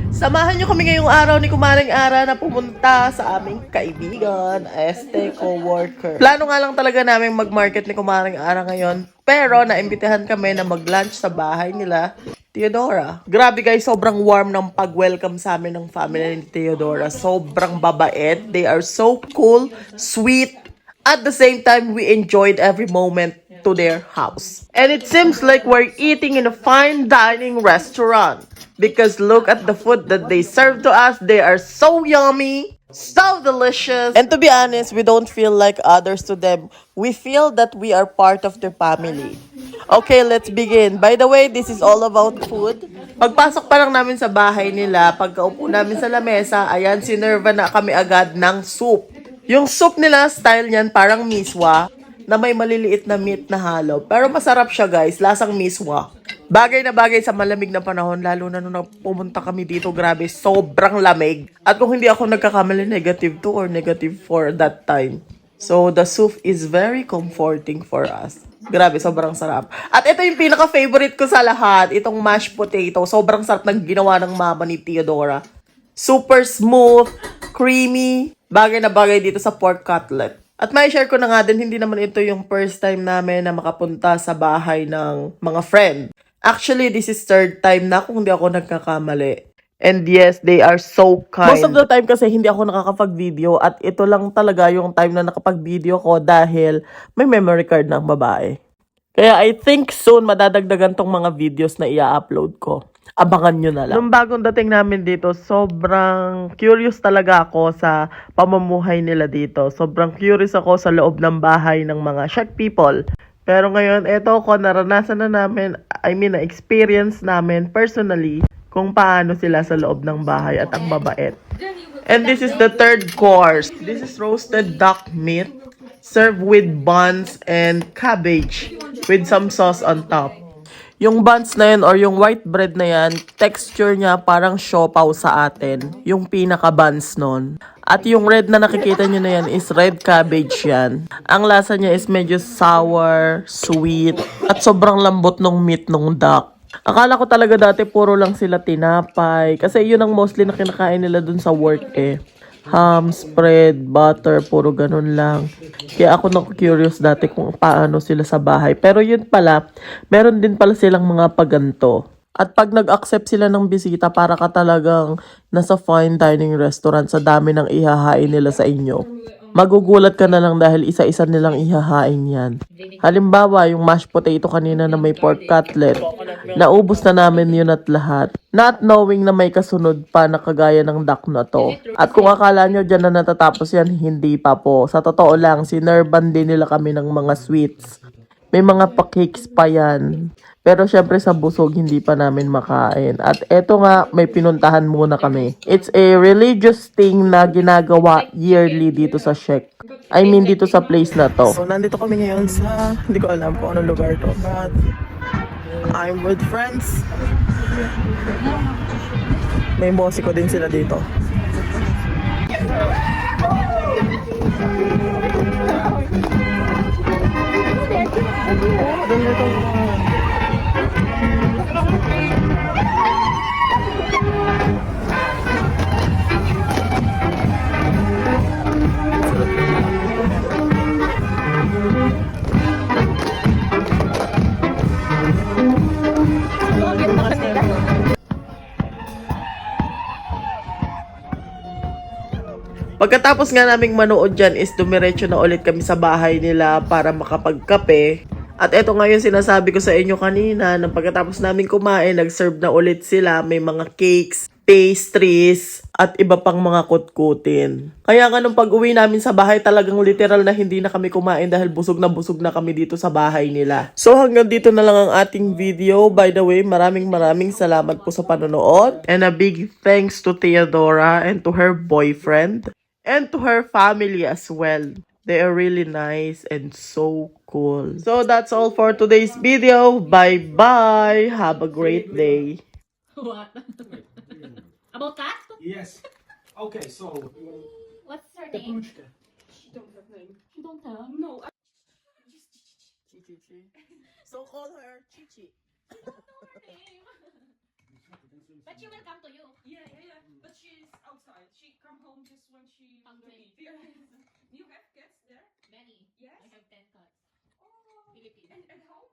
Samahan niyo kami ngayong araw ni Kumaring Ara na pumunta sa aming kaibigan, co-worker. Plano nga lang talaga namin mag-market ni Kumaring Ara ngayon, pero naimbitahan kami na mag-lunch sa bahay nila, Theodora. Grabe guys, sobrang warm ng pag-welcome sa amin ng family ni Theodora. Sobrang babait. They are so cool, sweet. At the same time, we enjoyed every moment to their house. And it seems like we're eating in a fine dining restaurant. Because look at the food that they serve to us. They are so yummy, so delicious. And to be honest, we don't feel like others to them. We feel that we are part of their family. Okay, let's begin. By the way, this is all about food. Pagpasok pa lang namin sa bahay nila, pagkaupo namin sa lamesa, ayan, sinerva na kami agad ng soup. Yung soup nila, style niyan parang miswa, na may maliliit na meat na halo. Pero masarap siya guys, lasang miswa. Bagay na bagay sa malamig na panahon, lalo na nung pumunta kami dito, grabe, sobrang lamig. At kung hindi ako nagkakamali, negative 2 or negative 4 that time. So, the soup is very comforting for us. Grabe, sobrang sarap. At ito yung pinaka-favorite ko sa lahat, itong mashed potato. Sobrang sarap ng ginawa ng mama ni Theodora. Super smooth, creamy, bagay na bagay dito sa pork cutlet. At may share ko na nga din, hindi naman ito yung first time namin na makapunta sa bahay ng mga friend. Actually, this is third time na kung hindi ako nagkakamali. And yes, they are so kind. Most of the time kasi hindi ako nakakapag-video at ito lang talaga yung time na nakapag-video ko dahil may memory card ng babae. Kaya I think soon madadagdagan tong mga videos na i-upload ko. Abangan nyo na lang. Nung bagong dating namin dito, sobrang curious talaga ako sa pamumuhay nila dito. Sobrang curious ako sa loob ng bahay ng mga Czech people. Pero ngayon, eto ko, naranasan na namin, na-experience namin personally kung paano sila sa loob ng bahay at ang babait. And this is the third course. This is roasted duck meat served with buns and cabbage with some sauce on top. Yung buns na yun or yung white bread na yan, texture niya parang siopaw sa atin. Yung pinaka-buns nun. At yung red na nakikita nyo na yan is red cabbage yan. Ang lasa niya is medyo sour, sweet, at sobrang lambot ng meat ng duck. Akala ko talaga dati puro lang sila tinapay. Kasi yun ang mostly na kinakain nila dun sa work eh. Ham, spread, butter, puro ganun lang. Kaya ako na-curious dati kung paano sila sa bahay. Pero yun pala, meron din pala silang mga paganto. At pag nag-accept sila ng bisita, para ka talagang nasa fine dining restaurant sa dami ng ihahain nila sa inyo. Magugulat ka na lang dahil isa-isa nilang ihahain yan. Halimbawa, yung mashed potato kanina na may pork cutlet, naubos na namin yun at lahat. Not knowing na may kasunod pa na kagaya ng duck na to. At kung akala nyo dyan na natatapos yan, hindi pa po. Sa totoo lang, sinerban din nila kami ng mga sweets. May mga pa-cakes pa yan. Pero syempre sa busog, hindi pa namin makain. At eto nga, may pinuntahan muna kami. It's a religious thing na ginagawa yearly dito sa Czech. I mean, dito sa place na to. So, nandito kami ngayon sa, hindi ko alam kung anong lugar to, but I'm with friends. May bossy ko din sila dito. Pagkatapos nga naming manood dyan is dumiretso na ulit kami sa bahay nila para makapagkape. At eto nga yung sinasabi ko sa inyo kanina, na pagkatapos namin kumain, nag-serve na ulit sila. May mga cakes, pastries, at iba pang mga kutkutin. Kaya nga nung pag-uwi namin sa bahay, talagang literal na hindi na kami kumain dahil busog na kami dito sa bahay nila. So hanggang dito na lang ang ating video. By the way, maraming salamat po sa panonood. And a big thanks to Theodora and to her boyfriend. And to her family as well. They are really nice and so cool. So that's all for today's video. Bye-bye. Have a great day. What? About that? Yes. Okay, so What's her name? Petrushka. She don't have name. She don't have? No. Chichi. So call her Chichi. I don't know her name. But she will come to you. Yeah, yeah, just want she to Hungry. eat. Yes. You have cats there? Many. Yes. I have 10 cats. Oh. Philippines. And how